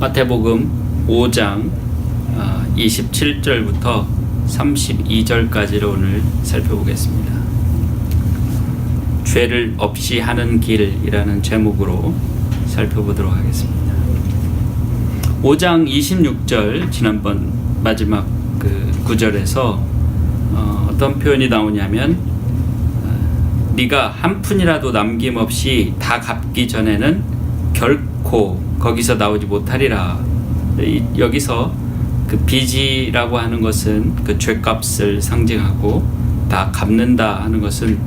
마태복음 5장 27절부터 32절까지를 오늘 살펴보겠습니다. 죄를 없이 하는 길이라는 제목으로 살펴보도록 하겠습니다. 5장 26절 지난번 마지막 그 구절에서 어떤 표현이 나오냐면 네가 한 푼이라도 남김없이 다 갚기 전에는 결코 거기서 나오지 못하리라. 여기서 그 빚이라고 하는 것은 그 죄값을 상징하고 다 갚는다 하는 것은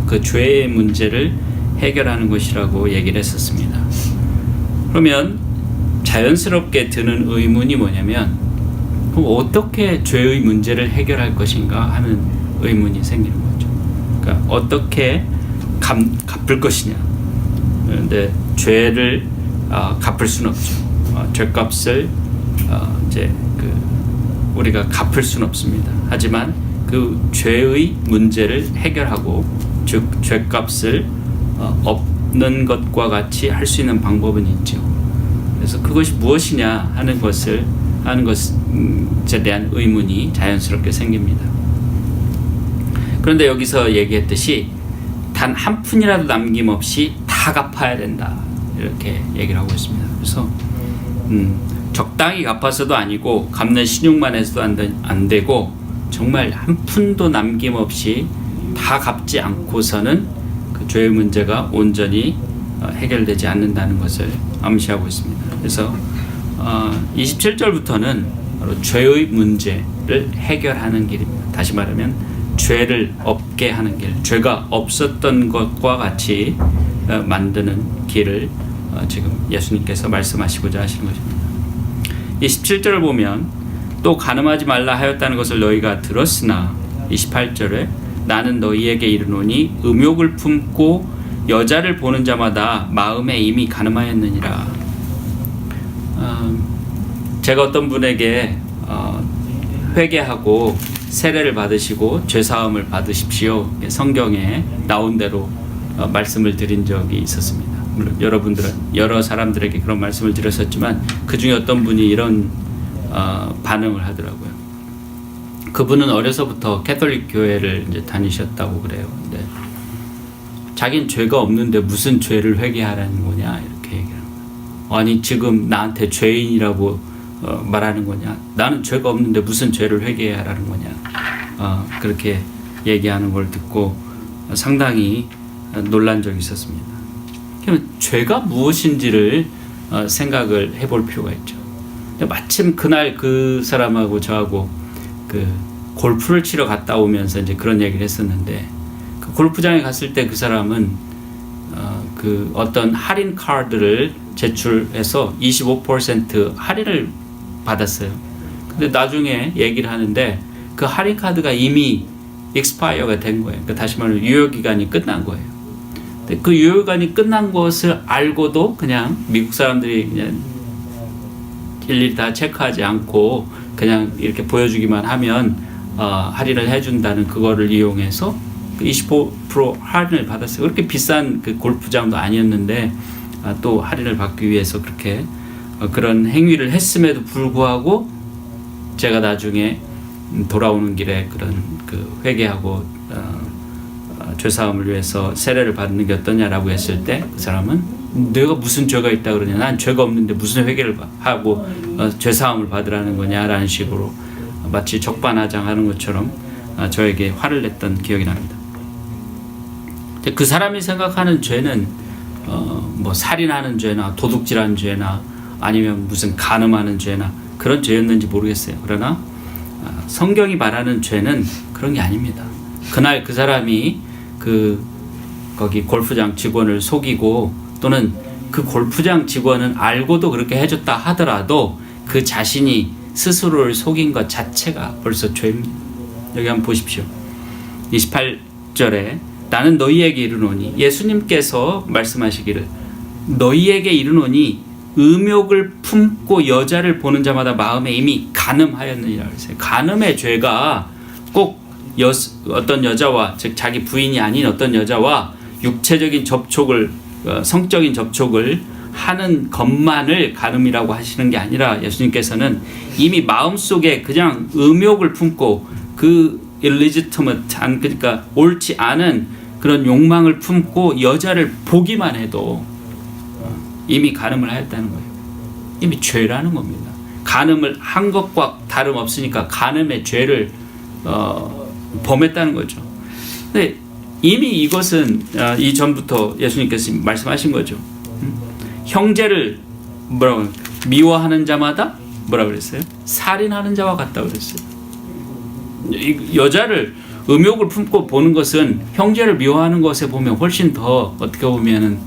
그 죄의 문제를 해결하는 것이라고 얘기를 했었습니다. 그러면 자연스럽게 드는 의문이 뭐냐면 그럼 어떻게 죄의 문제를 해결할 것인가 하는 의문이 생기는 거죠. 그러니까 어떻게 갚을 것이냐. 그런데 죄를 갚을 수는 없죠. 죄값을 이제 우리가 갚을 수는 없습니다. 하지만 그 죄의 문제를 해결하고 즉 죄값을 없는 것과 같이 할 수 있는 방법은 있죠. 그래서 그것이 무엇이냐 하는 것에 대한 의문이 자연스럽게 생깁니다. 그런데 여기서 얘기했듯이 단 한 푼이라도 남김없이 다 갚아야 된다. 이렇게 얘기를 하고 있습니다. 그래서 적당히 갚아서도 아니고 갚는 신용만 해서도 안 되고 정말 한 푼도 남김없이 다 갚지 않고서는 그 죄의 문제가 온전히 해결되지 않는다는 것을 암시하고 있습니다. 그래서 27절부터는 바로 죄의 문제를 해결하는 길입니다. 다시 말하면 죄를 없게 하는 길, 죄가 없었던 것과 같이 만드는 길을 지금 예수님께서 말씀하시고자 하시는 것입니다. 27절을 보면 또 간음하지 말라 하였다는 것을 너희가 들었으나 28절에 나는 너희에게 이르노니 음욕을 품고 여자를 보는 자마다 마음에 이미 간음하였느니라. 제가 어떤 분에게 회개하고 세례를 받으시고 죄사함을 받으십시오. 성경에 나온 대로 말씀을 드린 적이 있었습니다. 물론 여러분들은 여러 사람들에게 그런 말씀을 드렸었지만 그 중에 어떤 분이 이런 반응을 하더라고요. 그분은 어려서부터 캐톨릭 교회를 이제 다니셨다고 그래요. 근데 자기는 죄가 없는데 무슨 죄를 회개하라는 거냐 이렇게 얘기하는 거예요. 아니 지금 나한테 죄인이라고 말하는 거냐? 나는 죄가 없는데 무슨 죄를 회개하라는 거냐? 그렇게 얘기하는 걸 듣고 상당히 놀란 적이 있었습니다. 그럼 죄가 무엇인지를 생각을 해볼 필요가 있죠. 마침 그날 그 사람하고 저하고 그 골프를 치러 갔다 오면서 이제 그런 얘기를 했었는데 그 골프장에 갔을 때 그 사람은 그 어떤 할인 카드를 제출해서 25% 할인을 받았어요. 근데 나중에 얘기를 하는데 그 할인 카드가 이미 익스파이어가 된 거예요. 그러니까 다시 말하면 유효 기간이 끝난 거예요. 그 유효기간이 끝난 것을 알고도 그냥 미국 사람들이 그냥 일일이 다 체크하지 않고 그냥 이렇게 보여주기만 하면 할인을 해준다는 그거를 이용해서 25% 할인을 받았어요. 그렇게 비싼 그 골프장도 아니었는데 또 할인을 받기 위해서 그렇게 그런 행위를 했음에도 불구하고 제가 나중에 돌아오는 길에 그런 그 회개하고 죄사함을 위해서 세례를 받는 게 어떠냐라고 했을 때 그 사람은 내가 무슨 죄가 있다 그러냐, 난 죄가 없는데 무슨 회개를 하고 죄사함을 받으라는 거냐라는 식으로 마치 적반하장하는 것처럼 저에게 화를 냈던 기억이 납니다. 그 사람이 생각하는 죄는 뭐 살인하는 죄나 도둑질하는 죄나 아니면 무슨 간음하는 죄나 그런 죄였는지 모르겠어요. 그러나 성경이 말하는 죄는 그런 게 아닙니다. 그날 그 사람이 거기 골프장 직원을 속이고 또는 그 골프장 직원은 알고도 그렇게 해줬다 하더라도 그 자신이 스스로를 속인 것 자체가 벌써 죄입니다. 여기 한번 보십시오. 28절에 나는 너희에게 이르노니 예수님께서 말씀하시기를 너희에게 이르노니 음욕을 품고 여자를 보는 자마다 마음에 이미 간음하였느니라 그랬어요. 간음의 죄가 꼭 어떤 여자와 즉 자기 부인이 아닌 어떤 여자와 육체적인 접촉을 성적인 접촉을 하는 것만을 간음이라고 하시는 게 아니라 예수님께서는 이미 마음속에 그냥 음욕을 품고 그 illegitimate한, 그러니까 옳지 않은 그런 욕망을 품고 여자를 보기만 해도 이미 간음을 하였다는 거예요. 이미 죄라는 겁니다. 간음을 한 것과 다름없으니까 간음의 죄를 범했다는 거죠. 근데 이미 이것은 이전부터 예수님께서 말씀하신 거죠. 형제를 뭐라고 미워하는 자마다 뭐라 그랬어요? 살인하는 자와 같다고 그랬어요. 여자를 음욕을 품고 보는 것은 형제를 미워하는 것에 보면 훨씬 더 어떻게 보면은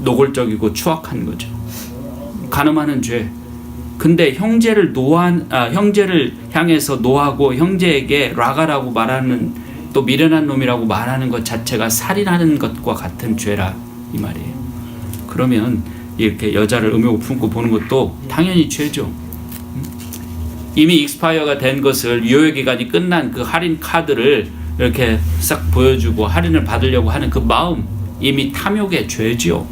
노골적이고 추악한 거죠. 간음하는 죄. 근데 형제를 형제를 향해서 노하고 형제에게 라가라고 말하는, 또 미련한 놈이라고 말하는 것 자체가 살인하는 것과 같은 죄라 이 말이에요. 그러면 이렇게 여자를 음욕을 품고 보는 것도 당연히 죄죠. 이미 익스파이어가 된 것을 유효기간이 끝난 그 할인 카드를 이렇게 싹 보여주고 할인을 받으려고 하는 그 마음, 이미 탐욕의 죄지요.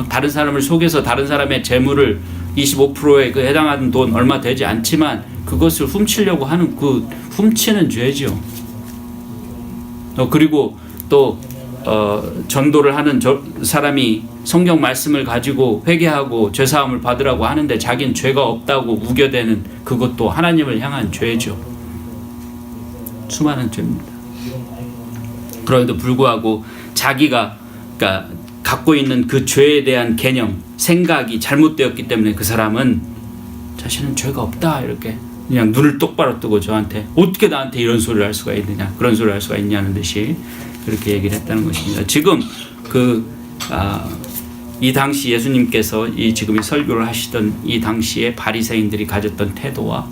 다른 사람을 속여서 다른 사람의 재물을 25%에 그 해당하는 돈 얼마 되지 않지만 그것을 훔치려고 하는 그 훔치는 죄지요. 그리고 또 전도를 하는 사람이 성경 말씀을 가지고 회개하고 죄사함을 받으라고 하는데 자기는 죄가 없다고 우겨대는 그것도 하나님을 향한 죄죠. 수많은 죄입니다. 그럼에도 불구하고 자기가 그러니까 갖고 있는 그 죄에 대한 개념, 생각이 잘못되었기 때문에 그 사람은 자신은 죄가 없다 이렇게 그냥 눈을 똑바로 뜨고 저한테 어떻게 나한테 이런 소리를 할 수가 있느냐, 그런 소리를 할 수가 있냐는 듯이 그렇게 얘기를 했다는 것입니다. 지금 이 당시 예수님께서 지금 이 설교를 하시던 이 당시에 바리새인들이 가졌던 태도와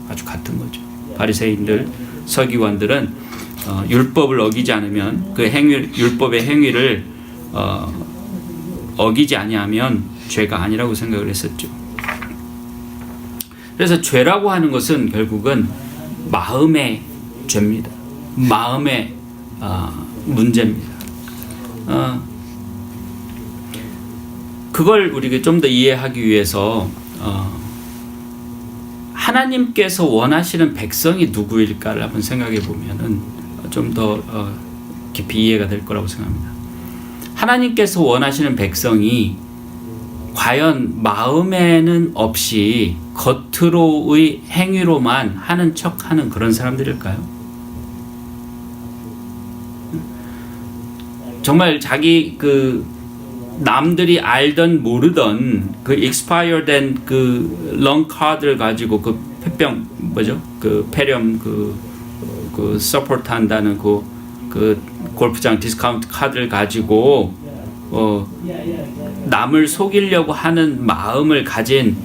아주 같은 거죠. 바리새인들, 서기관들은 율법을 어기지 않으면 그 율법의 행위를 어기지 아니하면 죄가 아니라고 생각을 했었죠. 그래서 죄라고 하는 것은 결국은 마음의 죄입니다. 마음의 문제입니다. 그걸 우리가 좀 더 이해하기 위해서 하나님께서 원하시는 백성이 누구일까를 한번 생각해 보면은 좀 더 깊이 이해가 될 거라고 생각합니다. 하나님께서 원하시는 백성이 과연 마음에는 없이 겉으로의 행위로만 하는 척하는 그런 사람들일까요? 정말 자기 남들이 알던 모르던 그 expired 된 그 런 카드를 가지고 그 폐병 그 폐렴 그 서포트 한다는 그 골프장 디스카운트 카드를 가지고 남을 속이려고 하는 마음을 가진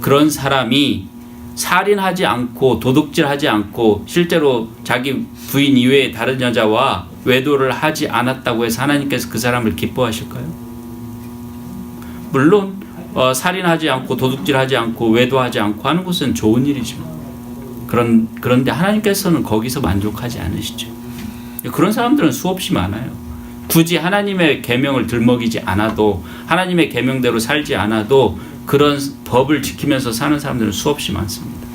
그런 사람이 살인하지 않고 도둑질하지 않고 실제로 자기 부인 이외에 다른 여자와 외도를 하지 않았다고 해서 하나님께서 그 사람을 기뻐하실까요? 물론 살인하지 않고 도둑질하지 않고 외도하지 않고 하는 것은 좋은 일이죠. 그런데 하나님께서는 거기서 만족하지 않으시죠. 그런 사람들은 수없이 많아요. 굳이 하나님의 계명을 들먹이지 않아도, 하나님의 계명대로 살지 않아도 그런 법을 지키면서 사는 사람들은 수없이 많습니다.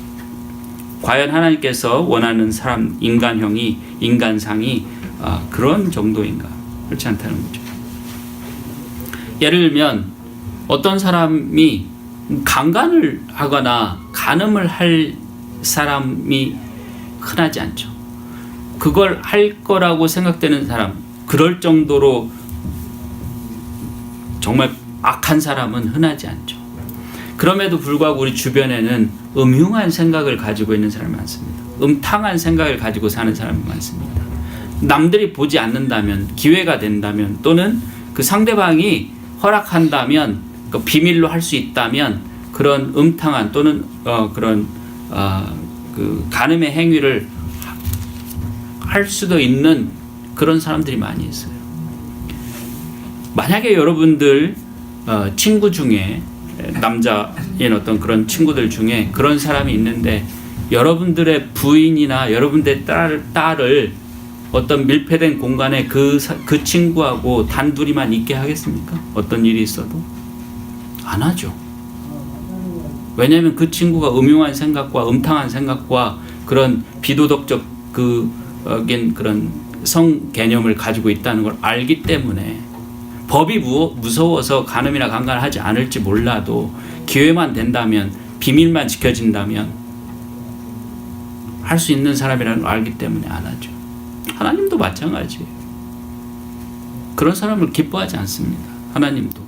과연 하나님께서 원하는 사람, 인간형이, 인간상이 그런 정도인가? 그렇지 않다는 거죠. 예를 들면 어떤 사람이 강간을 하거나 간음을 할 사람이 흔하지 않죠. 그걸 할 거라고 생각되는 사람, 그럴 정도로 정말 악한 사람은 흔하지 않죠. 그럼에도 불구하고 우리 주변에는 음흉한 생각을 가지고 있는 사람이 많습니다. 음탕한 생각을 가지고 사는 사람이 많습니다. 남들이 보지 않는다면, 기회가 된다면, 또는 그 상대방이 허락한다면, 그 비밀로 할 수 있다면 그런 음탕한 또는 그 간음의 행위를 할 수도 있는 그런 사람들이 많이 있어요. 만약에 여러분들 친구 중에 남자인 어떤 그런 친구들 중에 그런 사람이 있는데 여러분들의 부인이나 여러분들의 딸을 어떤 밀폐된 공간에 그 친구하고 단둘이만 있게 하겠습니까? 어떤 일이 있어도 안 하죠. 왜냐하면 그 친구가 음흉한 생각과 음탕한 생각과 그런 비도덕적 그런 성 개념을 가지고 있다는 걸 알기 때문에 법이 무서워서 간음이나 강간을 하지 않을지 몰라도 기회만 된다면, 비밀만 지켜진다면 할 수 있는 사람이라는 걸 알기 때문에 안 하죠. 하나님도 마찬가지예요. 그런 사람을 기뻐하지 않습니다. 하나님도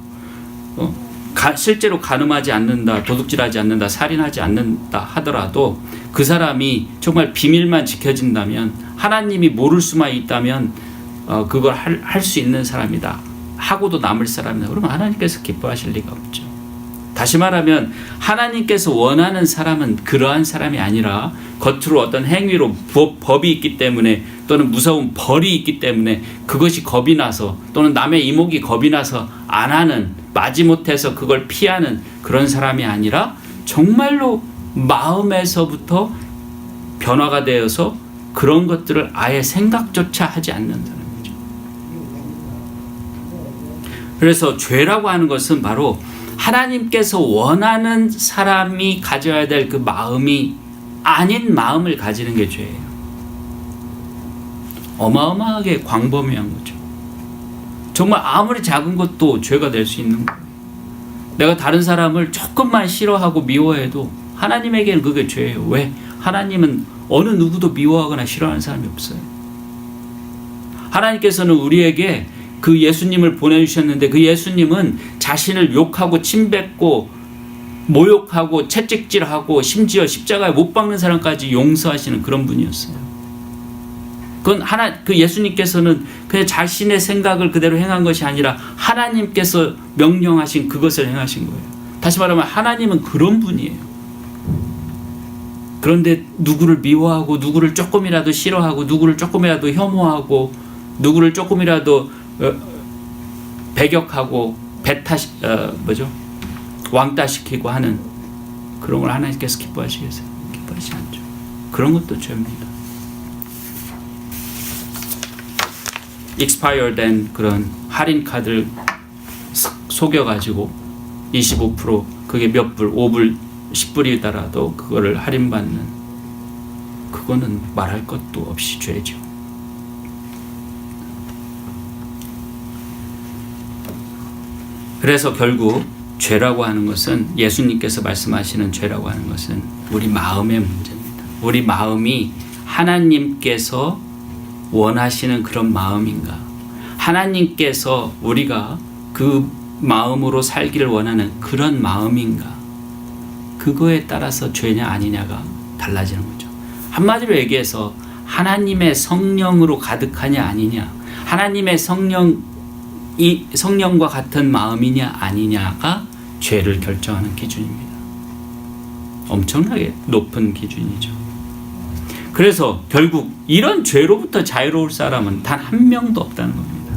실제로 간음하지 않는다, 도둑질하지 않는다, 살인하지 않는다 하더라도 그 사람이 정말 비밀만 지켜진다면, 하나님이 모를 수만 있다면 그걸 할 수 있는 사람이다, 하고도 남을 사람이다, 그러면 하나님께서 기뻐하실 리가 없죠. 다시 말하면 하나님께서 원하는 사람은 그러한 사람이 아니라 겉으로 어떤 행위로 법이 있기 때문에, 또는 무서운 벌이 있기 때문에 그것이 겁이 나서, 또는 남의 이목이 겁이 나서 안 하는, 마지못해서 그걸 피하는 그런 사람이 아니라 정말로 마음에서부터 변화가 되어서 그런 것들을 아예 생각조차 하지 않는 사람이죠. 그래서 죄라고 하는 것은 바로 하나님께서 원하는 사람이 가져야 될 그 마음이 아닌 마음을 가지는 게 죄예요. 어마어마하게 광범위한 거죠. 정말 아무리 작은 것도 죄가 될 수 있는 거예요. 내가 다른 사람을 조금만 싫어하고 미워해도 하나님에게는 그게 죄예요. 왜? 하나님은 어느 누구도 미워하거나 싫어하는 사람이 없어요. 하나님께서는 우리에게 그 예수님을 보내주셨는데, 그 예수님은 자신을 욕하고 침뱉고 모욕하고 채찍질하고 심지어 십자가에 못 박는 사람까지 용서하시는 그런 분이었어요. 그 예수님께서는 그냥 자신의 생각을 그대로 행한 것이 아니라 하나님께서 명령하신 그것을 행하신 거예요. 다시 말하면 하나님은 그런 분이에요. 그런데 누구를 미워하고, 누구를 조금이라도 싫어하고, 누구를 조금이라도 혐오하고, 누구를 조금이라도 배격하고 왕따시키고 하는 그런 걸 하나님께서 기뻐하시겠어요? 기뻐하시지 않죠. 그런 것도 죄입니다. 익스파이어된 그런 할인 카드를 속여가지고 25% 그게 몇 불, 5불, 10불이더라도 그거를 할인받는, 그거는 말할 것도 없이 죄죠. 그래서 결국 죄라고 하는 것은, 예수님께서 말씀하시는 죄라고 하는 것은 우리 마음의 문제입니다. 우리 마음이 하나님께서 원하시는 그런 마음인가, 하나님께서 우리가 그 마음으로 살기를 원하는 그런 마음인가, 그거에 따라서 죄냐 아니냐가 달라지는 거죠. 한마디로 얘기해서 하나님의 성령으로 가득하냐 아니냐, 하나님의 성령과 같은 마음이냐 아니냐가 죄를 결정하는 기준입니다. 엄청나게 높은 기준이죠. 그래서 결국 이런 죄로부터 자유로울 사람은 단 한 명도 없다는 겁니다.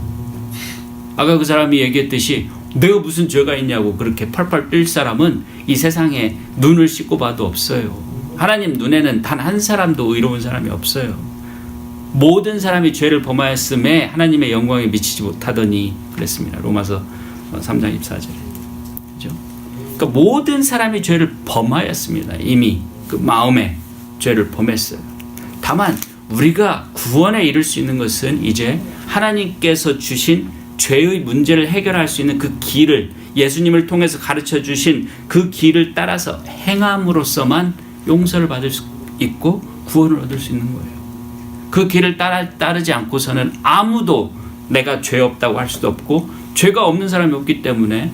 아까 그 사람이 얘기했듯이 내가 무슨 죄가 있냐고 그렇게 펄펄 뛸 사람은 이 세상에 눈을 씻고 봐도 없어요. 하나님 눈에는 단 한 사람도 의로운 사람이 없어요. 모든 사람이 죄를 범하였음에 하나님의 영광에 미치지 못하더니 그랬습니다. 로마서 3장 24절에. 그죠? 그러니까 모든 사람이 죄를 범하였습니다. 이미 그 마음에 죄를 범했어요. 다만 우리가 구원에 이를 수 있는 것은 이제 하나님께서 주신 죄의 문제를 해결할 수 있는 그 길을, 예수님을 통해서 가르쳐 주신 그 길을 따라서 행함으로써만 용서를 받을 수 있고 구원을 얻을 수 있는 거예요. 그 길을 따르지 않고서는 아무도 내가 죄 없다고 할 수도 없고, 죄가 없는 사람이 없기 때문에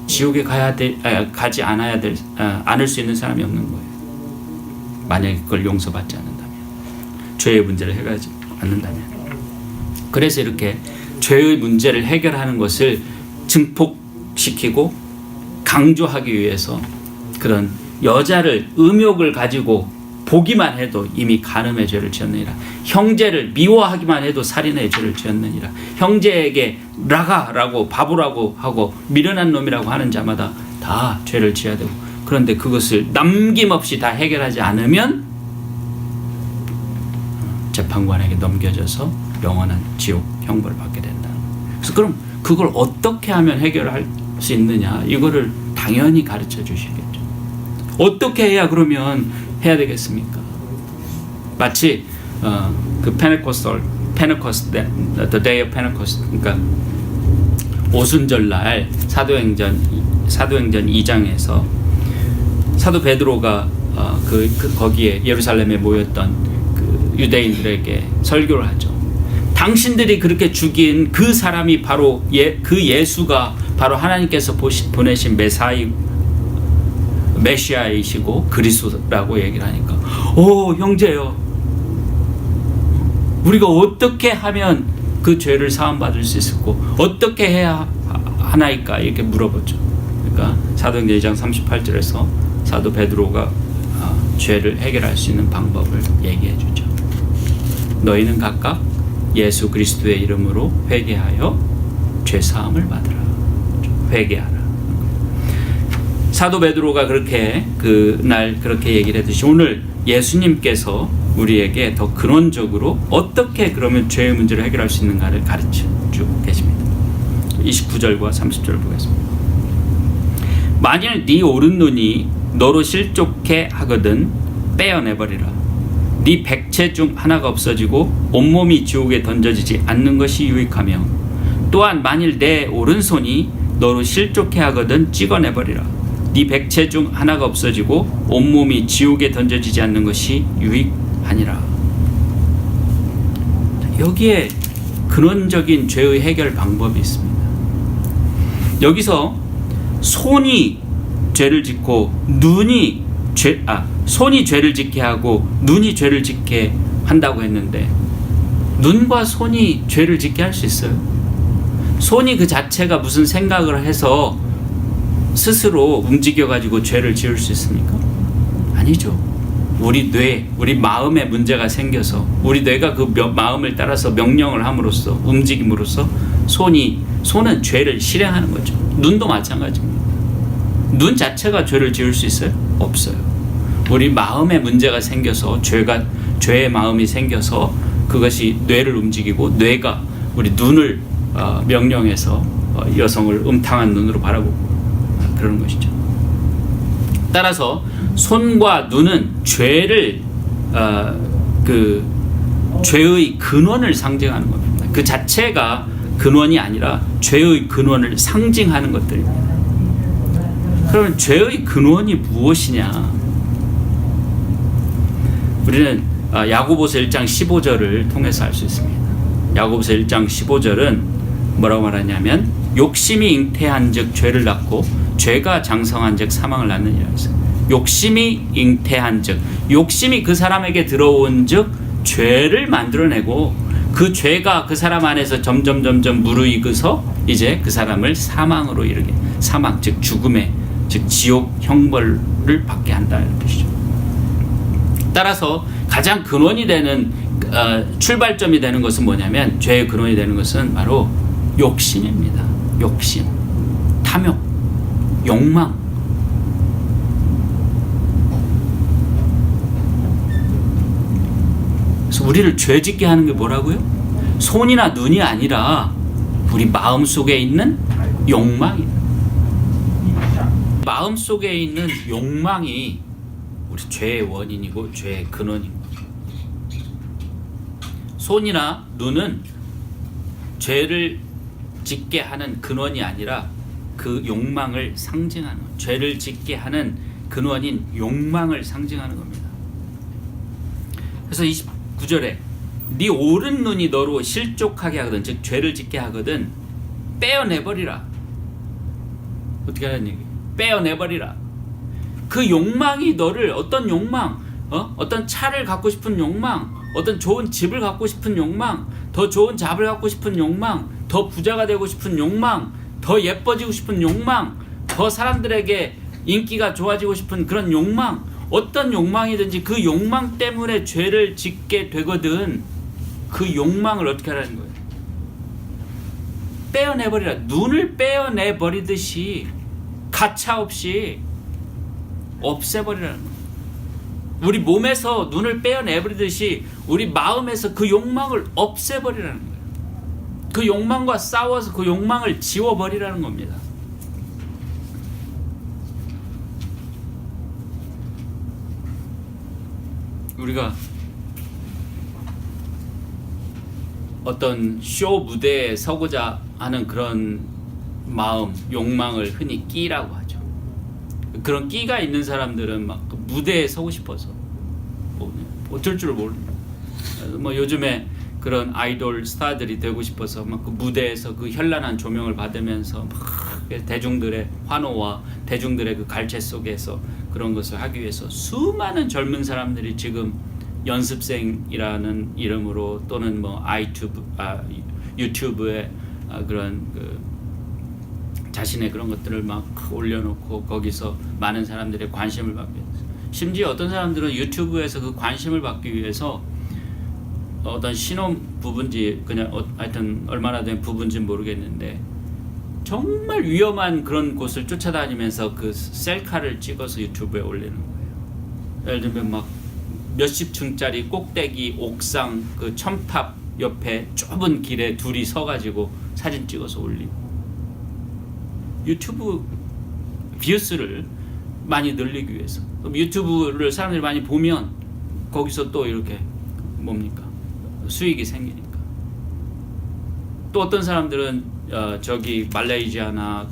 지옥에 가지 않을 수 있는 사람이 없는 거예요. 만약에 그걸 용서받지 않는다면, 죄의 문제를 해결하지 않는다면. 그래서 이렇게 죄의 문제를 해결하는 것을 증폭시키고 강조하기 위해서 그런 여자를, 음욕을 가지고 보기만 해도 이미 간음의 죄를 지었느니라, 형제를 미워하기만 해도 살인의 죄를 지었느니라, 형제에게 라가라고 바보라고 하고 미련한 놈이라고 하는 자마다 다 죄를 지어야 되고, 그런데 그것을 남김없이 다 해결하지 않으면 재판관에게 넘겨져서 영원한 지옥 형벌을 받게 된다. 그래서 그럼 그걸 어떻게 하면 해결할 수 있느냐? 이거를 당연히 가르쳐 주시겠죠. 어떻게 해야 그러면 해야 되겠습니까? 마치 그 페네코스트, the day of Pentecost, 그러니까 오순절 날 사도행전 2장에서 사도 베드로가 거기에 예루살렘에 모였던 그 유대인들에게 설교를 하죠. 당신들이 그렇게 죽인 그 사람이 바로 그 예수가 바로 하나님께서 보내신 메시아이시고 그리스도라고 얘기를 하니까, 오 형제요, 우리가 어떻게 하면 그 죄를 사함받을 수 있었고 어떻게 해야 하나이까 이렇게 물어보죠. 그러니까 사도행전 2장 38절에서 사도 베드로가 죄를 해결할 수 있는 방법을 얘기해 주죠. 너희는 각각 예수 그리스도의 이름으로 회개하여 죄 사함을 받으라. 회개하라. 사도 베드로가 그렇게 그날 그렇게 얘기를 했듯이 오늘 예수님께서 우리에게 더 근원적으로 어떻게 그러면 죄의 문제를 해결할 수 있는가를 가르쳐 주고 계십니다. 29절과 30절을 보겠습니다. 만일 네 오른눈이 너로 실족해 하거든 떼어내버리라. 네 백체 중 하나가 없어지고 온몸이 지옥에 던져지지 않는 것이 유익하며, 또한 만일 내 오른손이 너로 실족해 하거든 찍어내버리라. 네 백체 중 하나가 없어지고 온몸이 지옥에 던져지지 않는 것이 유익하니라. 여기에 근원적인 죄의 해결 방법이 있습니다. 여기서 손이 죄를 짓고 손이 죄를 짓게 하고 눈이 죄를 짓게 한다고 했는데, 눈과 손이 죄를 짓게 할 수 있어요? 손이 그 자체가 무슨 생각을 해서 스스로 움직여가지고 죄를 지을 수 있습니까? 아니죠. 우리 뇌, 우리 마음에 문제가 생겨서 우리 뇌가 그 마음을 따라서 명령을 함으로써 움직임으로써 손은 죄를 실행하는 거죠. 눈도 마찬가지입니다. 눈 자체가 죄를 지을 수 있어요? 없어요. 우리 마음에 문제가 생겨서 죄의 마음이 생겨서 그것이 뇌를 움직이고 뇌가 우리 눈을 명령해서 여성을 음탕한 눈으로 바라보고 그러는 것이죠. 따라서 손과 눈은 죄의 근원을 상징하는 겁니다. 그 자체가 근원이 아니라 죄의 근원을 상징하는 것들입니다. 그러면 죄의 근원이 무엇이냐? 우리는 야고보서 1장 15절을 통해서 알 수 있습니다. 야고보서 1장 15절은 뭐라고 말하냐면, 욕심이 잉태한 즉 죄를 낳고 죄가 장성한 즉 사망을 낳느니라 했어요. 욕심이 잉태한 즉, 욕심이 그 사람에게 들어온 즉 죄를 만들어내고 그 죄가 그 사람 안에서 점점 무르익어서 이제 그 사람을 사망으로 이르게, 사망 즉 죽음의 즉 지옥 형벌을 받게 한다는 뜻이죠. 따라서 가장 근원이 되는 출발점이 되는 것은 뭐냐면, 죄의 근원이 되는 것은 바로 욕심입니다. 욕심, 탐욕, 욕망. 그래서 우리를 죄짓게 하는 게 뭐라고요? 손이나 눈이 아니라 우리 마음 속에 있는 욕망이다. 마음 속에 있는 욕망이 우리 죄의 원인이고 죄의 근원인 거죠. 손이나 눈은 죄를 짓게 하는 근원이 아니라 그 욕망을 상징하는 거예요. 죄를 짓게 하는 근원인 욕망을 상징하는 겁니다. 그래서 29절에 네 오른 눈이 너로 실족하게 하거든, 즉 죄를 짓게 하거든 떼어내버리라. 어떻게 하는 얘기예요? 빼어내버리라. 그 욕망이 너를, 어떤 욕망, 어떤 차를 갖고 싶은 욕망, 어떤 좋은 집을 갖고 싶은 욕망, 더 좋은 잡을 갖고 싶은 욕망, 더 부자가 되고 싶은 욕망, 더 예뻐지고 싶은 욕망, 더 사람들에게 인기가 좋아지고 싶은 그런 욕망, 어떤 욕망이든지 그 욕망 때문에 죄를 짓게 되거든. 그 욕망을 어떻게 하라는 거예요? 빼어내버리라. 눈을 빼어내버리듯이 가차없이 없애버리라는 거예요. 우리 몸에서 눈을 빼어내버리듯이 우리 마음에서 그 욕망을 없애버리라는 거예요. 그 욕망과 싸워서 그 욕망을 지워버리라는 겁니다. 우리가 어떤 쇼 무대에 서고자 하는 그런 마음, 욕망을 흔히 끼라고 하죠. 그런 끼가 있는 사람들은 막 그 무대에 서고 싶어서 어쩔 줄 모릅니다. 뭐 요즘에 그런 아이돌 스타들이 되고 싶어서 막 그 무대에서 그 현란한 조명을 받으면서 막 대중들의 환호와 대중들의 그 갈채 속에서 그런 것을 하기 위해서 수많은 젊은 사람들이 지금 연습생이라는 이름으로 또는 뭐 유튜브에 그런 그 자신의 그런 것들을 막 올려놓고 거기서 많은 사람들의 관심을 받기 위해서, 심지어 어떤 사람들은 유튜브에서 그 관심을 받기 위해서 어떤 신혼 부부인지 그냥 하여튼 얼마나 된 부부인지 모르겠는데 정말 위험한 그런 곳을 쫓아다니면서 그 셀카를 찍어서 유튜브에 올리는 거예요. 예를 들면 막 몇십 층짜리 꼭대기 옥상 그 첨탑 옆에 좁은 길에 둘이 서가지고 사진 찍어서 올리고, 유튜브 뷰스를 많이 늘리기 위해서. 그럼 유튜브를 사람들이 많이 보면 거기서 또 이렇게 뭡니까? 수익이 생기니까. 또 어떤 사람들은 저기 말레이시아나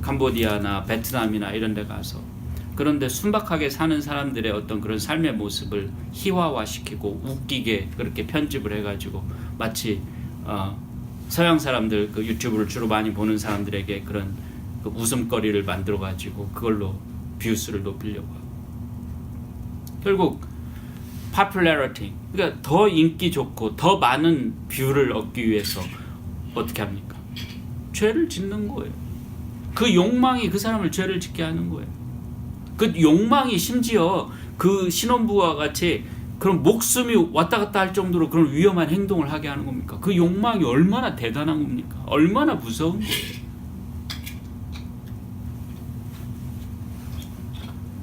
캄보디아나 베트남이나 이런 데 가서 그런데 순박하게 사는 사람들의 어떤 그런 삶의 모습을 희화화시키고 웃기게 그렇게 편집을 해가지고 마치 서양 사람들 그 유튜브를 주로 많이 보는 사람들에게 그런 그 웃음거리를 만들어가지고 그걸로 뷰수를 높이려고 하고, 결국 popularity, 그러니까 더 인기 좋고 더 많은 뷰를 얻기 위해서 어떻게 합니까? 죄를 짓는 거예요. 그 욕망이 그 사람을 죄를 짓게 하는 거예요. 그 욕망이 심지어 그 신혼부부와 같이 그런 목숨이 왔다 갔다 할 정도로 그런 위험한 행동을 하게 하는 겁니까? 그 욕망이 얼마나 대단한 겁니까? 얼마나 무서운 거예요.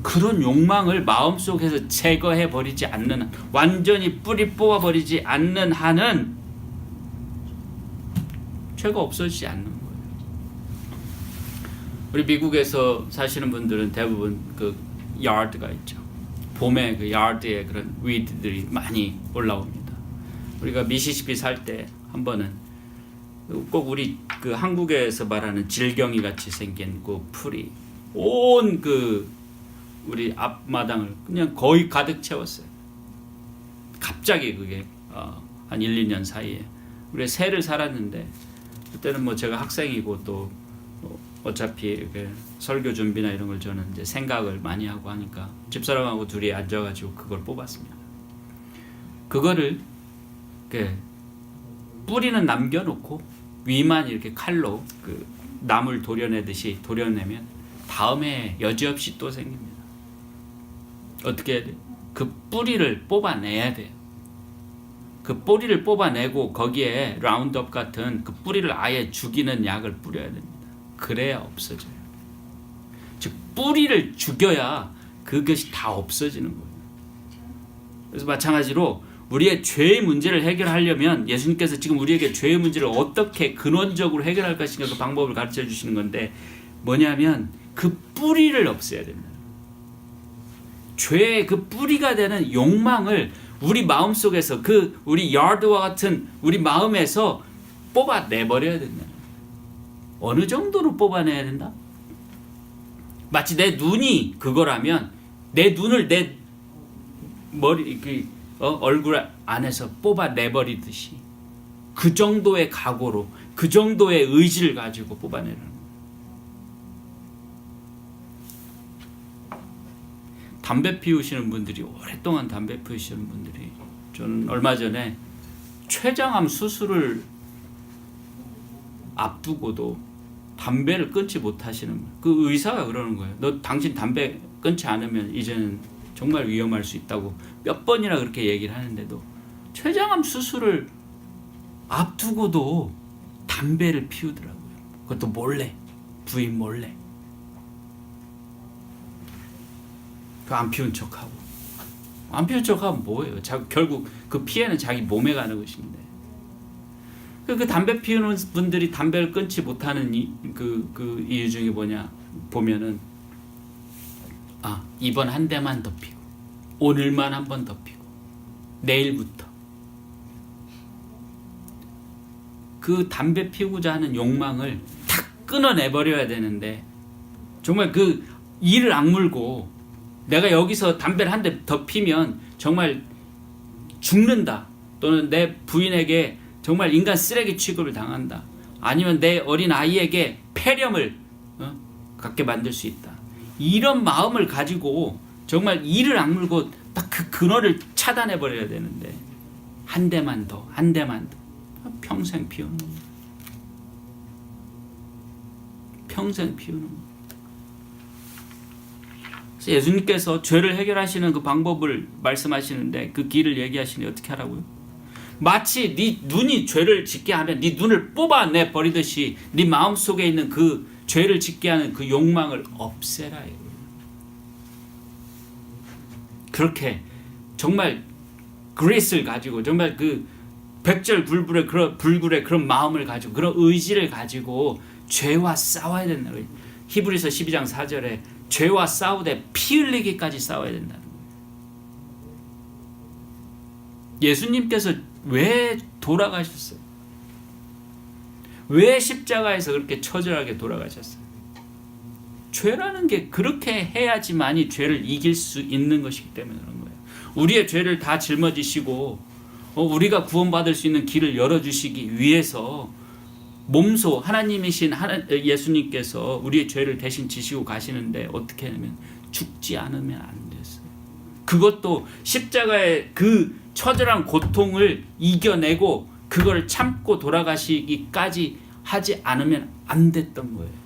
그런 욕망을 마음속에서 제거해 버리지 않는 한, 완전히 뿌리 뽑아 버리지 않는 한은 죄가 없어지지 않는 거예요. 우리 미국에서 사시는 분들은 대부분 그 야드가 있죠. 봄에 그 야드에 그런 위드들이 많이 올라옵니다. 우리가 미시시피 살 때 한 번은 꼭 우리 그 한국에서 말하는 질경이 같이 생긴 그 풀이 온 그 우리 앞마당을 그냥 거의 가득 채웠어요. 갑자기 그게 한 1, 2년 사이에 우리 새를 살았는데, 그때는 뭐 제가 학생이고 또 어차피 이렇게 설교 준비나 이런 걸 저는 이제 생각을 많이 하고 하니까 집사람하고 둘이 앉아가지고 그걸 뽑았습니다. 그거를 뿌리는 남겨놓고 위만 이렇게 칼로 그 나물 도려내듯이 도려내면 다음에 여지없이 또 생깁니다. 어떻게 해야 돼요? 그 뿌리를 뽑아내야 돼요. 그 뿌리를 뽑아내고 거기에 라운드업 같은 그 뿌리를 아예 죽이는 약을 뿌려야 됩니다. 그래야 없어져요. 즉 뿌리를 죽여야 그것이 다 없어지는 거예요. 그래서 마찬가지로 우리의 죄의 문제를 해결하려면 예수님께서 지금 우리에게 죄의 문제를 어떻게 근원적으로 해결할 것인가 그 방법을 가르쳐 주시는 건데, 뭐냐면 그 뿌리를 없애야 됩니다. 죄의 그 뿌리가 되는 욕망을 우리 마음속에서 그 우리 야드와 같은 우리 마음에서 뽑아내버려야 된다. 어느 정도로 뽑아내야 된다? 마치 내 눈이 그거라면 내 눈을 내 머리 얼굴 안에서 뽑아내버리듯이 그 정도의 각오로 그 정도의 의지를 가지고 뽑아내는 거예요. 담배 피우시는 분들이, 오랫동안 담배 피우시는 분들이, 저는 얼마 전에 췌장암 수술을 앞두고도 담배를 끊지 못하시는 그 의사가 그러는 거예요. 너 당신 담배 끊지 않으면 이제는 정말 위험할 수 있다고 몇 번이나 그렇게 얘기를 하는데도 췌장암 수술을 앞두고도 담배를 피우더라고요. 그것도 몰래, 부인 몰래. 그 안 피운 척하고. 안 피운 척하면 뭐예요? 결국 그 피해는 자기 몸에 가는 것인데. 그 담배 피우는 분들이 담배를 끊지 못하는 그 이유 중에 뭐냐 보면은 이번 한 대만 더 피고 오늘만 한 번 더 피고 내일부터 그 담배 피우고자 하는 욕망을 다 끊어내버려야 되는데 정말 그 이를 악물고 내가 여기서 담배를 한 대 더 피면 정말 죽는다 또는 내 부인에게 정말 인간 쓰레기 취급을 당한다 아니면 내 어린 아이에게 폐렴을 갖게 만들 수 있다 이런 마음을 가지고 정말 이를 악물고 딱 그 근원을 차단해 버려야 되는데 한 대만 더 평생 피우는 겁니다. 평생 피우는 겁니다. 그래서 예수님께서 죄를 해결하시는 그 방법을 말씀하시는데 그 길을 얘기하시니 어떻게 하라고요? 마치 네 눈이 죄를 짓게 하면 네 눈을 뽑아내 버리듯이 네 마음속에 있는 그 죄를 짓게 하는 그 욕망을 없애라 이거예요. 그렇게 정말 그레이스를 가지고 정말 그 백절불굴의 그런 마음을 가지고 그런 의지를 가지고 죄와 싸워야 된다는 거예요. 히브리서 12장 4절에 죄와 싸우되 피 흘리기까지 싸워야 된다는 거예요. 예수님께서 왜 돌아가셨어요? 왜 십자가에서 그렇게 처절하게 돌아가셨어요? 죄라는 게 그렇게 해야지만이 죄를 이길 수 있는 것이기 때문에 그런 거예요. 우리의 죄를 다 짊어지시고 우리가 구원받을 수 있는 길을 열어주시기 위해서 몸소 하나님이신 예수님께서 우리의 죄를 대신 지시고 가시는데 어떻게 하냐면 죽지 않으면 안 됐어요. 그것도 십자가의 그 처절한 고통을 이겨내고 그걸 참고 돌아가시기까지 하지 않으면 안 됐던 거예요.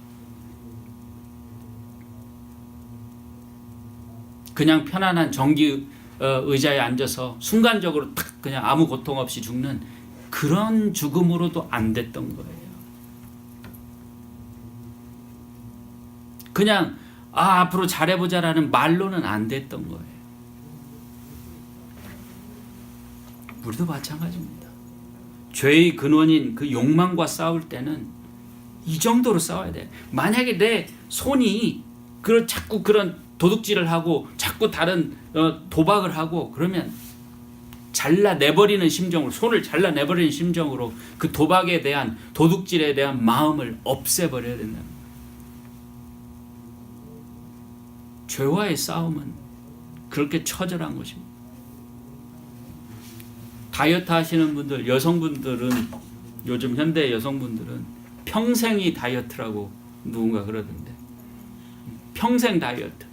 그냥 편안한 전기 의자에 앉아서 순간적으로 탁 그냥 아무 고통 없이 죽는 그런 죽음으로도 안 됐던 거예요. 그냥 앞으로 잘해보자라는 말로는 안 됐던 거예요. 우리도 마찬가지입니다. 죄의 근원인 그 욕망과 싸울 때는 이 정도로 싸워야 돼. 만약에 내 손이 자꾸 그런 도둑질을 하고 자꾸 다른 도박을 하고 그러면 잘라내버리는 심정으로 손을 잘라내버리는 심정으로 그 도박에 대한 도둑질에 대한 마음을 없애버려야 된다는 거예요. 죄와의 싸움은 그렇게 처절한 것입니다. 다이어트 하시는 분들, 여성분들은 요즘 현대 여성분들은 평생이 다이어트라고 누군가 그러던데 평생 다이어트.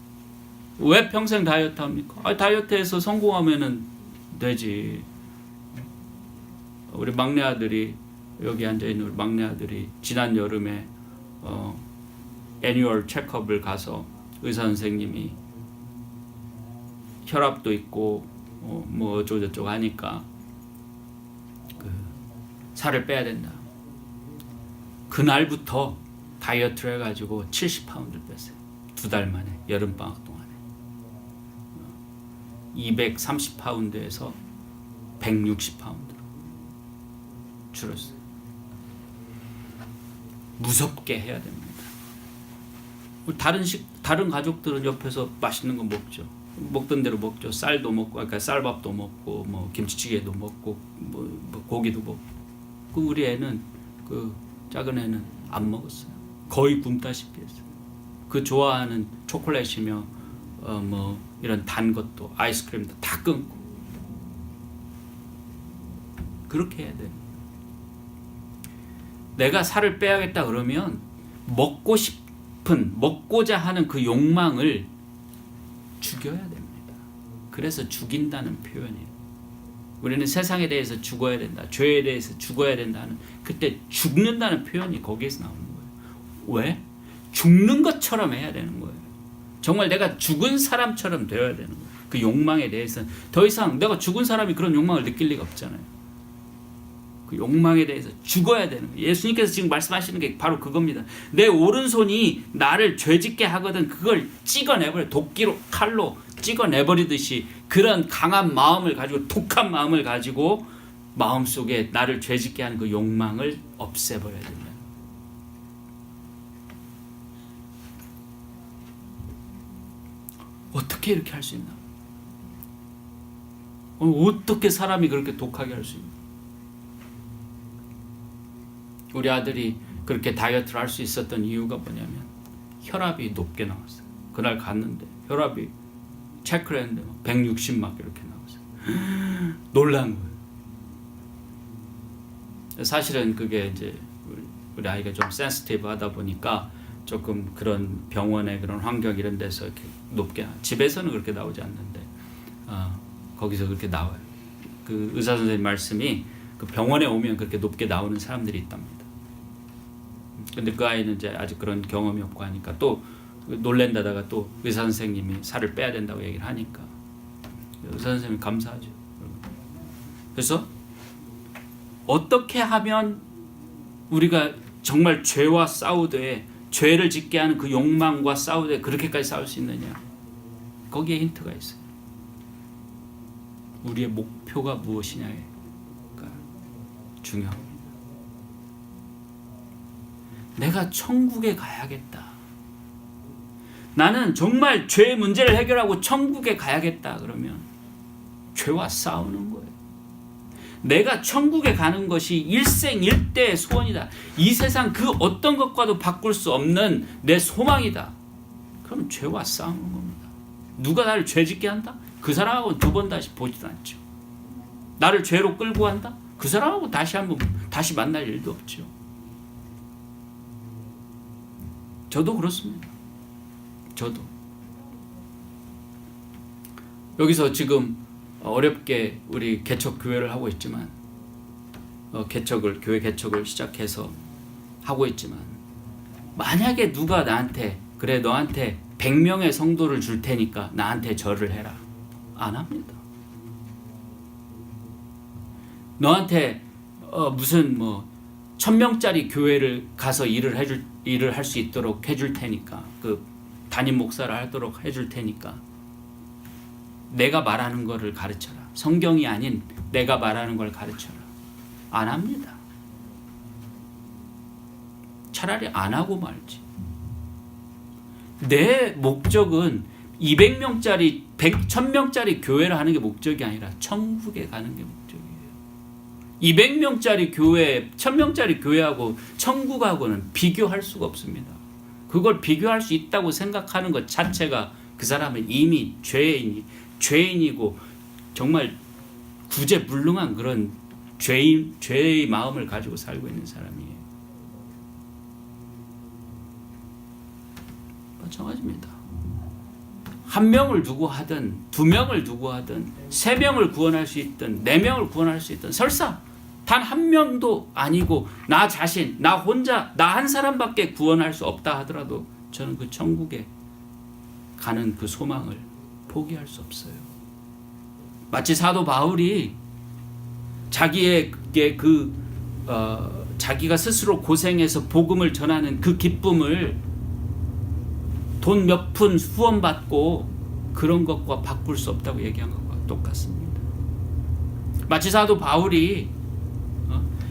왜 평생 다이어트 합니까? 다이어트에서 성공하면은 되지. 우리 막내 아들이 여기 앉아 있는 우리 막내 아들이 지난 여름에 애뉴얼 체크업을 가서 의사 선생님이 혈압도 있고 뭐 어쩌고저쩌고 하니까 살을 빼야 된다. 그날부터 다이어트를 해가지고 70파운드를 뺐어요. 2달 만에 여름방학 동안에 230파운드에서 160파운드로 줄었어요. 무섭게 해야 됩니다. 다른 가족들은 옆에서 맛있는 거 먹죠. 먹던 대로 먹죠. 쌀도 먹고, 그러니까 쌀밥도 먹고, 뭐 김치찌개도 먹고, 뭐 고기도 먹고. 우리 애는 작은 애는 안 먹었어요. 거의 굶다시피 했어요. 그 좋아하는 초콜릿이며 뭐 이런 단 것도 아이스크림도 다 끊고 그렇게 해야 돼. 내가 살을 빼야겠다 그러면 먹고자 하는 그 욕망을 죽여야 됩니다. 그래서 죽인다는 표현이에요. 우리는 세상에 대해서 죽어야 된다, 죄에 대해서 죽어야 된다는 그때 죽는다는 표현이 거기에서 나오는 거예요. 왜? 죽는 것처럼 해야 되는 거예요. 정말 내가 죽은 사람처럼 되어야 되는 거예요. 그 욕망에 대해서는 더 이상 내가 죽은 사람이 그런 욕망을 느낄 리가 없잖아요. 그 욕망에 대해서 죽어야 되는 거예요. 예수님께서 지금 말씀하시는 게 바로 그겁니다. 내 오른손이 나를 죄짓게 하거든 그걸 찍어내버려. 도끼로 칼로 찍어내버리듯이 그런 강한 마음을 가지고 독한 마음을 가지고 마음속에 나를 죄짓게 하는 그 욕망을 없애버려야 된다. 어떻게 이렇게 할 수 있나? 어떻게 사람이 그렇게 독하게 할 수 있나? 우리 아들이 그렇게 다이어트를 할 수 있었던 이유가 뭐냐면 혈압이 높게 나왔어요. 그날 갔는데 혈압이 체크를 했는데 160 막 이렇게 나왔어요. 놀란 거예요. 사실은 그게 이제 우리 아이가 좀 센시티브 하다 보니까 조금 그런 병원의 그런 환경 이런 데서 이렇게 높게, 집에서는 그렇게 나오지 않는데 거기서 그렇게 나와요. 그 의사 선생님 말씀이 그 병원에 오면 그렇게 높게 나오는 사람들이 있답니다. 근데 그 아이는 이제 아직 그런 경험이 없고 하니까 또 놀랜다다가 또 의사 선생님이 살을 빼야 된다고 얘기를 하니까 의사 선생님이 감사하죠. 그래서 어떻게 하면 우리가 정말 죄와 싸우되 죄를 짓게 하는 그 욕망과 싸우되 그렇게까지 싸울 수 있느냐? 거기에 힌트가 있어요. 우리의 목표가 무엇이냐가 중요합니다. 내가 천국에 가야겠다. 나는 정말 죄의 문제를 해결하고 천국에 가야겠다. 그러면 죄와 싸우는 거예요. 내가 천국에 가는 것이 일생일대의 소원이다. 이 세상 그 어떤 것과도 바꿀 수 없는 내 소망이다. 그럼 죄와 싸우는 겁니다. 누가 나를 죄짓게 한다? 그 사람하고는 두 번 다시 보지도 않죠. 나를 죄로 끌고 간다? 그 사람하고 다시 만날 일도 없죠. 저도 그렇습니다. 저도 여기서 지금 어렵게 우리 개척 교회를 하고 있지만 교회 개척을 시작해서 하고 있지만 만약에 누가 나한테 그래 너한테 100명의 성도를 줄 테니까 나한테 절을 해라. 안 합니다. 너한테 무슨 1000명짜리 교회를 가서 일을 할 수 있도록 해줄 테니까 그 담임 목사를 하도록 해줄 테니까 내가 말하는 거를 가르쳐라. 성경이 아닌 내가 말하는 걸 가르쳐라. 안 합니다. 차라리 안 하고 말지. 내 목적은 200명짜리 1000명짜리 교회를 하는 게 목적이 아니라 천국에 가는 게 목적이에요. 200명짜리 교회, 1000명짜리 교회하고 천국하고는 비교할 수가 없습니다. 그걸 비교할 수 있다고 생각하는 것 자체가 그 사람은 이미 죄인이고 정말 구제불능한 그런 죄의 마음을 가지고 살고 있는 사람이에요. 마찬가지입니다. 한 명을 두고 하든 두 명을 두고 하든 세 명을 구원할 수 있든 네 명을 구원할 수 있든 설사 단 한 명도 아니고 나 자신, 나 혼자, 나 한 사람밖에 구원할 수 없다 하더라도 저는 그 천국에 가는 그 소망을 포기할 수 없어요. 마치 사도 바울이 자기가 스스로 고생해서 복음을 전하는 그 기쁨을 돈 몇 푼 후원받고 그런 것과 바꿀 수 없다고 얘기한 것과 똑같습니다. 마치 사도 바울이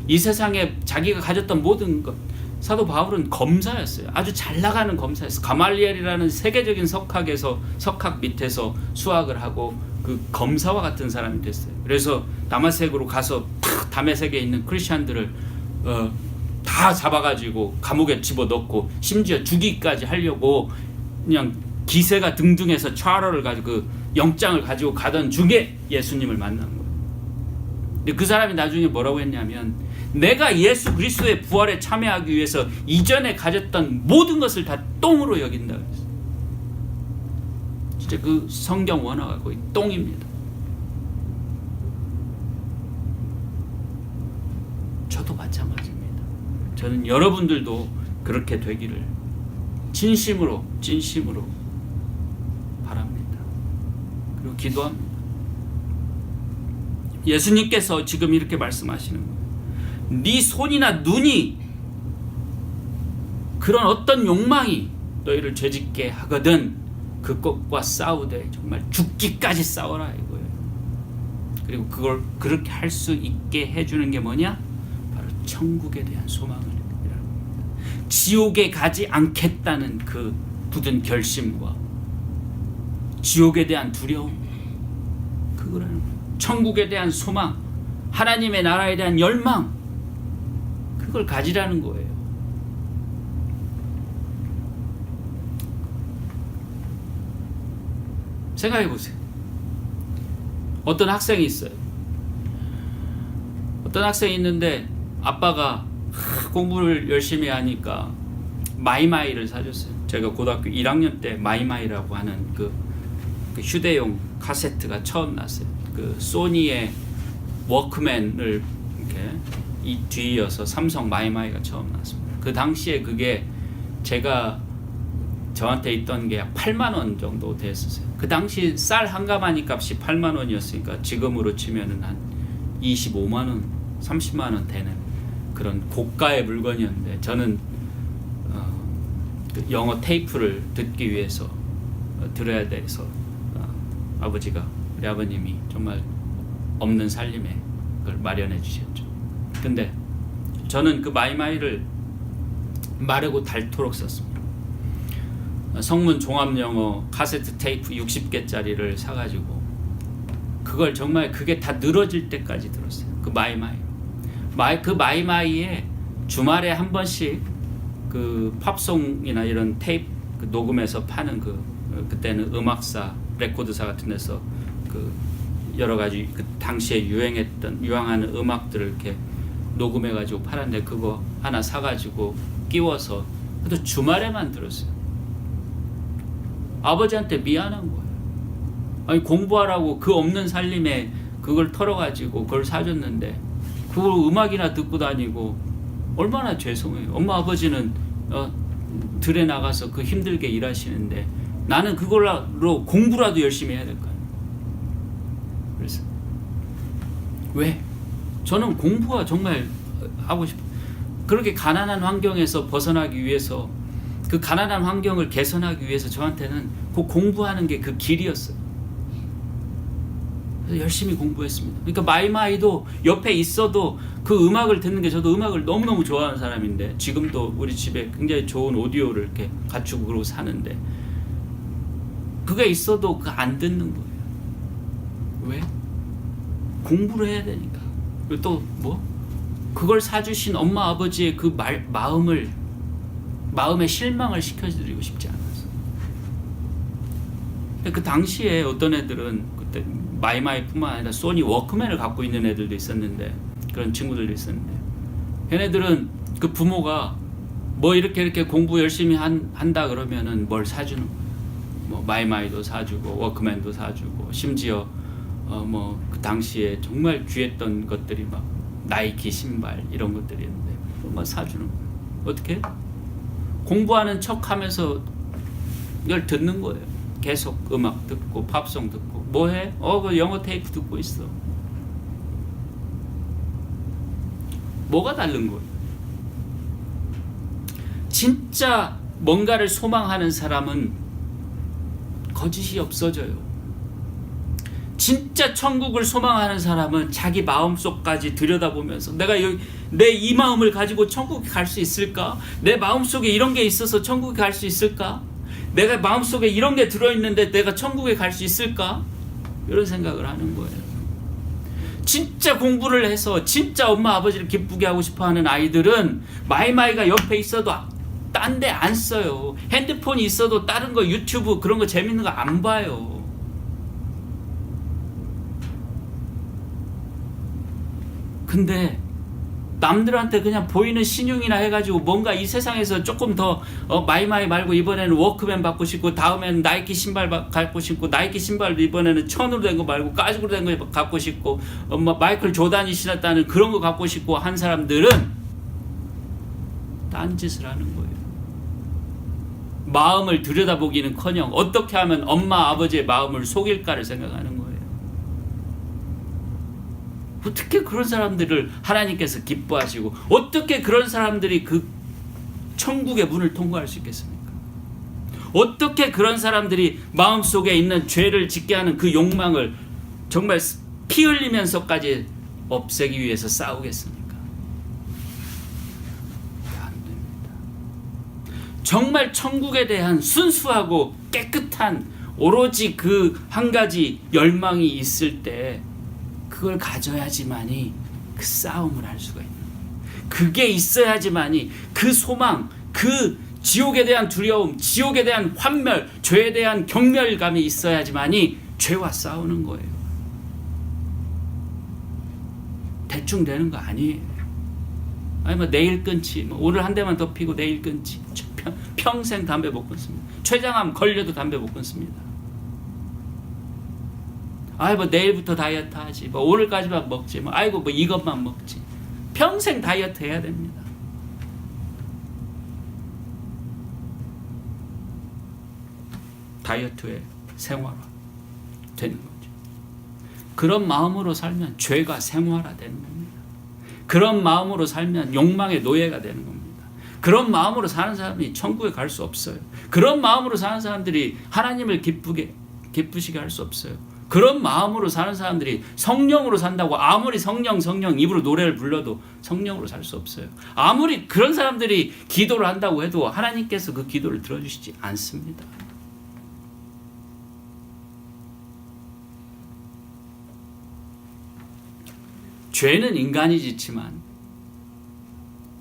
이 세상에 자기가 가졌던 모든 것, 사도 바울은 검사였어요. 아주 잘 나가는 검사였어요. 가말리엘이라는 세계적인 석학 밑에서 수학을 하고 그 검사와 같은 사람이 됐어요. 그래서 다마섹으로 가서 다메섹에 있는 크리스찬들을 다 잡아가지고 감옥에 집어넣고 심지어 죽이기까지 하려고 그냥 기세가 등등해서 차러를 가지고 그 영장을 가지고 가던 중에 예수님을 만난 거예요. 근데 그 사람이 나중에 뭐라고 했냐면 내가 예수 그리스도의 부활에 참여하기 위해서 이전에 가졌던 모든 것을 다 똥으로 여긴다 그랬어요. 진짜 그 성경 원어가 거의 똥입니다. 저도 마찬가지입니다. 저는 여러분들도 그렇게 되기를 진심으로 바랍니다. 그리고 기도합니다. 예수님께서 지금 이렇게 말씀하시는 거예요. 네 손이나 눈이 그런 어떤 욕망이 너희를 죄짓게 하거든 그것과 싸우되 정말 죽기까지 싸워라 이거예요. 그리고 그걸 그렇게 할 수 있게 해주는 게 뭐냐? 바로 천국에 대한 소망을 이라는 겁니다. 지옥에 가지 않겠다는 그 굳은 결심과 지옥에 대한 두려움, 그거라는 거예요. 천국에 대한 소망, 하나님의 나라에 대한 열망, 그걸 가지라는 거예요. 생각해 보세요. 어떤 학생이 있어요. 어떤 학생이 있는데 아빠가 공부를 열심히 하니까 마이마이를 사줬어요. 제가 고등학교 1학년 때 마이마이라고 하는 그 휴대용 카세트가 처음 났어요. 그 소니의 워크맨을 이렇게 이 뒤이어서 삼성 마이마이가 처음 났습니다. 그 당시에 그게 저한테 있던 게 8만 원 정도 됐었어요. 그 당시 쌀 한 가마니 값이 8만 원이었으니까 지금으로 치면은 한 25만 원, 30만 원 되는 그런 고가의 물건이었는데, 저는 그 영어 테이프를 듣기 위해서 들어야 돼서 아버지가, 우리 아버님이 정말 없는 살림에 그걸 마련해 주셨죠. 근데 저는 그 마이마이를 마르고 닳도록 썼습니다. 성문 종합영어 카세트 테이프 60개짜리를 사가지고 그걸 정말 그게 다 늘어질 때까지 들었어요. 그 마이마이. 그 마이마이에 주말에 한 번씩 그 팝송이나 이런 테이프 그 녹음해서 파는 그때는 음악사, 레코드사 같은 데서 그 여러 가지 그 당시에 유행하는 음악들을 이렇게 녹음해가지고 팔았는데, 그거 하나 사가지고 끼워서 그래도 주말에만 들었어요. 아버지한테 미안한 거예요. 아니, 공부하라고 그 없는 살림에 그걸 털어가지고 그걸 사줬는데 그걸 음악이나 듣고 다니고 얼마나 죄송해요. 엄마 아버지는 들에 나가서 그 힘들게 일하시는데 나는 그걸로 공부라도 열심히 해야 될 거 아니에요. 그래서 왜? 저는 공부가 정말 하고 싶어요. 그렇게 가난한 환경에서 벗어나기 위해서, 그 가난한 환경을 개선하기 위해서 저한테는 그 공부하는 게 그 길이었어요. 그래서 열심히 공부했습니다. 그러니까 마이마이도 옆에 있어도 그 음악을 듣는 게, 저도 음악을 너무너무 좋아하는 사람인데 지금도 우리 집에 굉장히 좋은 오디오를 이렇게 갖추고 그러고 사는데, 그게 있어도 그거 안 듣는 거예요. 왜? 공부를 해야 되니까. 그리고 또 그걸 사주신 엄마 아버지의 그 마음에 실망을 시켜드리고 싶지 않아서. 그 당시에 어떤 애들은 그때 마이마이뿐만 아니라 소니 워크맨을 갖고 있는 애들도 있었는데, 그런 친구들도 있었는데, 걔네들은 그 부모가 이렇게 공부 열심히 한다 그러면은 뭘 사주는 거예요. 마이마이도 사주고 워크맨도 사주고, 심지어 그 당시에 정말 귀했던 것들이 막 나이키 신발 이런 것들이었는데 사주는 거예요. 어떻게? 공부하는 척하면서 이걸 듣는 거예요. 계속 음악 듣고 팝송 듣고. 뭐해? 그 영어 테이프 듣고 있어. 뭐가 다른 거예요? 진짜 뭔가를 소망하는 사람은 거짓이 없어져요. 진짜 천국을 소망하는 사람은 자기 마음속까지 들여다보면서, 내가 내 이 마음을 가지고 천국에 갈 수 있을까? 내 마음속에 이런 게 있어서 천국에 갈 수 있을까? 내가 마음속에 이런 게 들어있는데 내가 천국에 갈 수 있을까? 이런 생각을 하는 거예요. 진짜 공부를 해서 진짜 엄마 아버지를 기쁘게 하고 싶어하는 아이들은 마이마이가 옆에 있어도 딴 데 안 써요. 핸드폰이 있어도 다른 거 유튜브 그런 거 재밌는 거 안 봐요. 근데 남들한테 그냥 보이는 신용이나 해가지고 뭔가 이 세상에서 조금 더 마이마이 말고 이번에는 워크맨 받고 싶고, 다음에는 나이키 신발 갖고 싶고, 나이키 신발도 이번에는 천으로 된 거 말고 가죽으로 된 거 갖고 싶고, 마이클 조단이 신었다는 그런 거 갖고 싶고 한 사람들은 딴짓을 하는 거예요. 마음을 들여다보기는커녕 어떻게 하면 엄마 아버지의 마음을 속일까를 생각하는 거예요. 어떻게 그런 사람들을 하나님께서 기뻐하시고, 어떻게 그런 사람들이 그 천국의 문을 통과할 수 있겠습니까? 어떻게 그런 사람들이 마음속에 있는 죄를 짓게 하는 그 욕망을 정말 피 흘리면서까지 없애기 위해서 싸우겠습니까? 안 됩니다. 정말 천국에 대한 순수하고 깨끗한 오로지 그 한 가지 열망이 있을 때 그걸 가져야지만이 그 싸움을 할 수가 있는 거예요. 그게 있어야지만이 그 소망, 그 지옥에 대한 두려움, 지옥에 대한 환멸, 죄에 대한 경멸감이 있어야지만이 죄와 싸우는 거예요. 대충 되는 거 아니에요. 아니 뭐 내일 끊지, 뭐 오늘 한 대만 더 피고 내일 끊지. 평생 담배 못 끊습니다. 췌장암 걸려도 담배 못 끊습니다. 아이 뭐 내일부터 다이어트 하지, 뭐 오늘까지만 먹지, 뭐 아이고 뭐 이것만 먹지. 평생 다이어트 해야 됩니다. 다이어트의 생활화 되는 거죠. 그런 마음으로 살면 죄가 생활화 되는 겁니다. 그런 마음으로 살면 욕망의 노예가 되는 겁니다. 그런 마음으로 사는 사람이 천국에 갈 수 없어요. 그런 마음으로 사는 사람들이 하나님을 기쁘시게 할 수 없어요. 그런 마음으로 사는 사람들이 성령으로 산다고 아무리 성령 입으로 노래를 불러도 성령으로 살 수 없어요. 아무리 그런 사람들이 기도를 한다고 해도 하나님께서 그 기도를 들어주시지 않습니다. 죄는 인간이 짓지만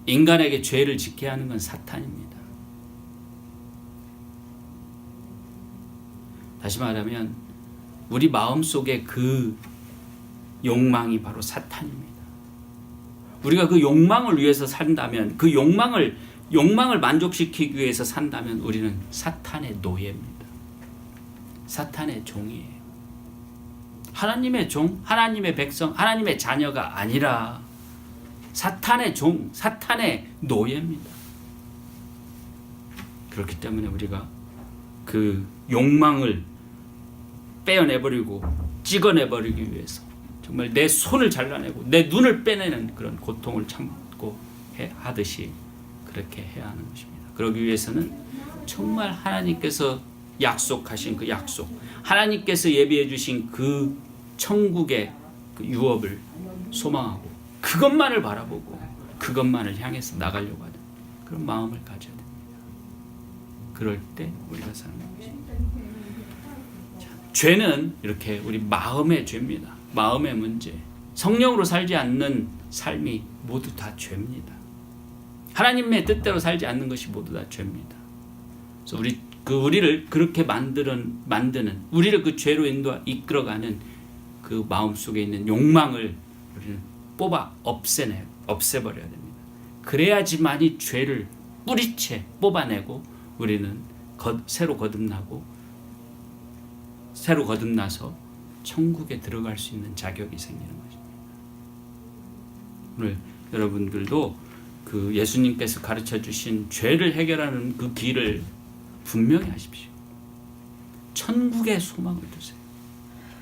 인간에게 죄를 짓게 하는 건 사탄입니다. 다시 말하면 우리 마음속에 그 욕망이 바로 사탄입니다. 우리가 그 욕망을 위해서 산다면, 그 욕망을 만족시키기 위해서 산다면 우리는 사탄의 노예입니다. 사탄의 종이에요. 하나님의 종, 하나님의 백성, 하나님의 자녀가 아니라 사탄의 종, 사탄의 노예입니다. 그렇기 때문에 우리가 그 욕망을 빼어내버리고 찍어내버리기 위해서 정말 내 손을 잘라내고 내 눈을 빼내는 그런 고통을 참고 하듯이 그렇게 해야 하는 것입니다. 그러기 위해서는 정말 하나님께서 약속하신 그 약속, 하나님께서 예비해 주신 그 천국의 그 유업을 소망하고 그것만을 바라보고 그것만을 향해서 나가려고 하는 그런 마음을 가져야 됩니다. 그럴 때 우리가 사는 것입니다. 죄는 이렇게 우리 마음의 죄입니다. 마음의 문제. 성령으로 살지 않는 삶이 모두 다 죄입니다. 하나님의 뜻대로 살지 않는 것이 모두 다 죄입니다. 그래서 우리를 그렇게 만드는 우리를 그 죄로 이끌어가는 그 마음 속에 있는 욕망을 우리는 없애버려야 됩니다. 그래야지만이 죄를 뿌리채 뽑아내고 우리는 새로 거듭나서 천국에 들어갈 수 있는 자격이 생기는 것입니다. 오늘 여러분들도 그 예수님께서 가르쳐 주신 죄를 해결하는 그 길을 분명히 하십시오. 천국의 소망을 두세요.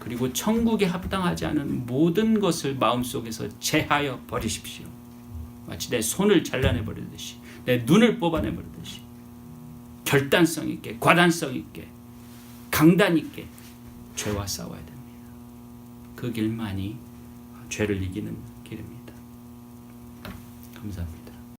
그리고 천국에 합당하지 않은 모든 것을 마음속에서 제하여 버리십시오. 마치 내 손을 잘라내 버리듯이, 내 눈을 뽑아내 버리듯이 결단성 있게, 과단성 있게, 강단 있게 죄와 싸워야 됩니다. 그 길만이 죄를 이기는 길입니다. 감사합니다.